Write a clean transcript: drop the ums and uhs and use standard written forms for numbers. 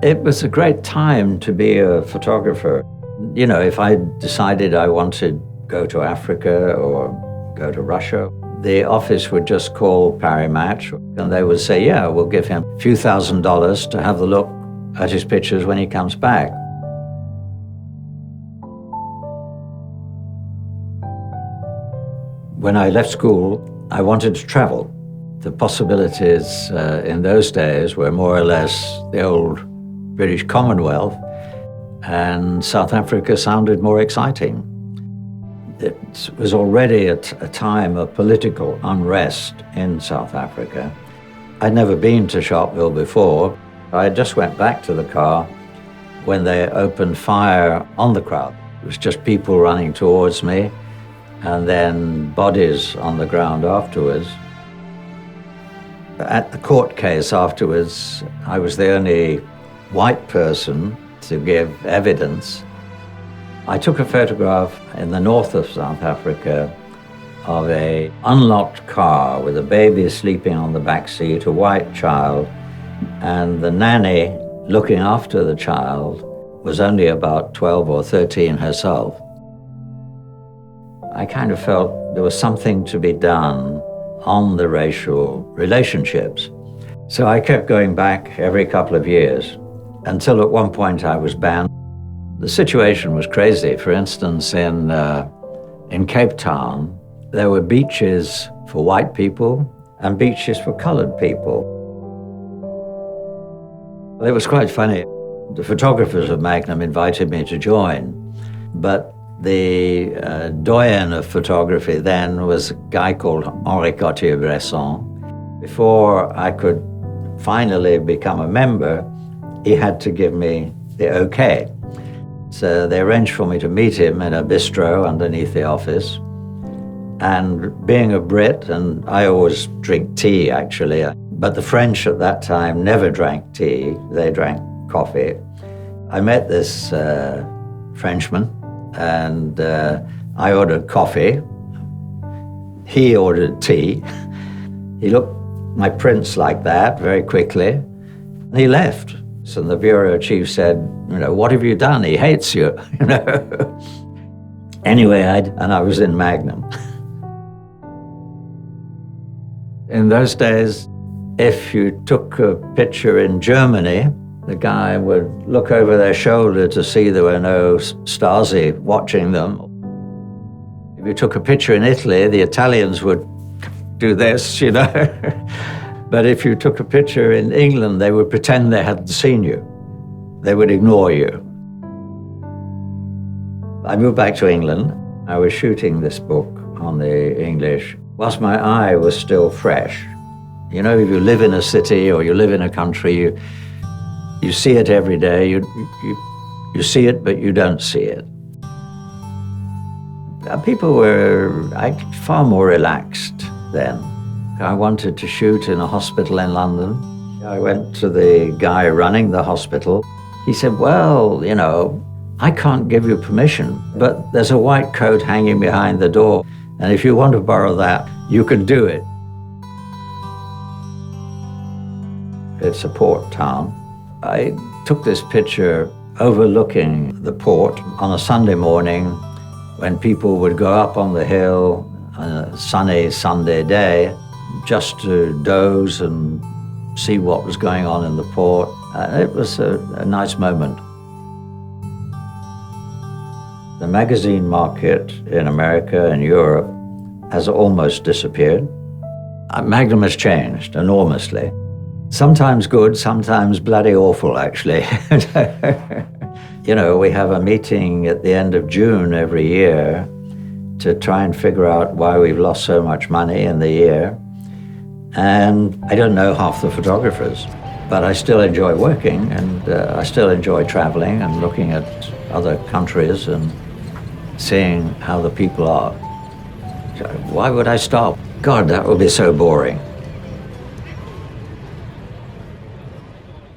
It was a great time to be a photographer. You know, if I decided I wanted to go to Africa or go to Russia, the office would just call Berry Magnum and they would say, yeah, we'll give him a few $1,000s to have a look at his pictures when he comes back. When I left school, I wanted to travel. The possibilities in those days were more or less the old British Commonwealth, and South Africa sounded more exciting. It was already a time of political unrest in South Africa. I'd never been to Sharpeville before. I just went back to the car when they opened fire on the crowd. It was just people running towards me and then bodies on the ground afterwards. At the court case afterwards, I was the only white person to give evidence. I took a photograph in the north of South Africa of an unlocked car with a baby sleeping on the back seat, a white child, and the nanny looking after the child was only about 12 or 13 herself. I kind of felt there was something to be done on the racial relationships. So I kept going back every couple of years until at one point I was banned. The situation was crazy. For instance, in Cape Town, there were beaches for white people and beaches for colored people. It was quite funny. The photographers of Magnum invited me to join, but the doyen of photography then was a guy called Henri Cartier-Bresson. Before I could finally become a member, he had to give me the okay. So they arranged for me to meet him in a bistro underneath the office. And being a Brit, and I always drink tea actually, but the French at that time never drank tea, they drank coffee. I met this Frenchman and I ordered coffee. He ordered tea. He looked my prince like that very quickly, and he left. So the bureau chief said, you know, what have you done? He hates you, you know. Anyway, I was in Magnum. In those days, if you took a picture in Germany, the guy would look over their shoulder to see there were no Stasi watching them. If you took a picture in Italy, the Italians would do this, you know. But if you took a picture in England, they would pretend they hadn't seen you. They would ignore you. I moved back to England. I was shooting this book on the English whilst my eye was still fresh. You know, if you live in a city or you live in a country, you see it every day. You see it, but you don't see it. People were far more relaxed then. I wanted to shoot in a hospital in London. I went to the guy running the hospital. He said, well, you know, I can't give you permission, but there's a white coat hanging behind the door, and if you want to borrow that, you can do it. It's a port town. I took this picture overlooking the port on a Sunday morning when people would go up on the hill on a sunny Sunday day just to doze and see what was going on in the port. It was a nice moment. The magazine market in America and Europe has almost disappeared. Magnum has changed enormously. Sometimes good, sometimes bloody awful, actually. You know, we have a meeting at the end of June every year to try and figure out why we've lost so much money in the year. And I don't know half the photographers, but I still enjoy working, and I still enjoy traveling and looking at other countries and seeing how the people are. Why would I stop? God, that would be so boring.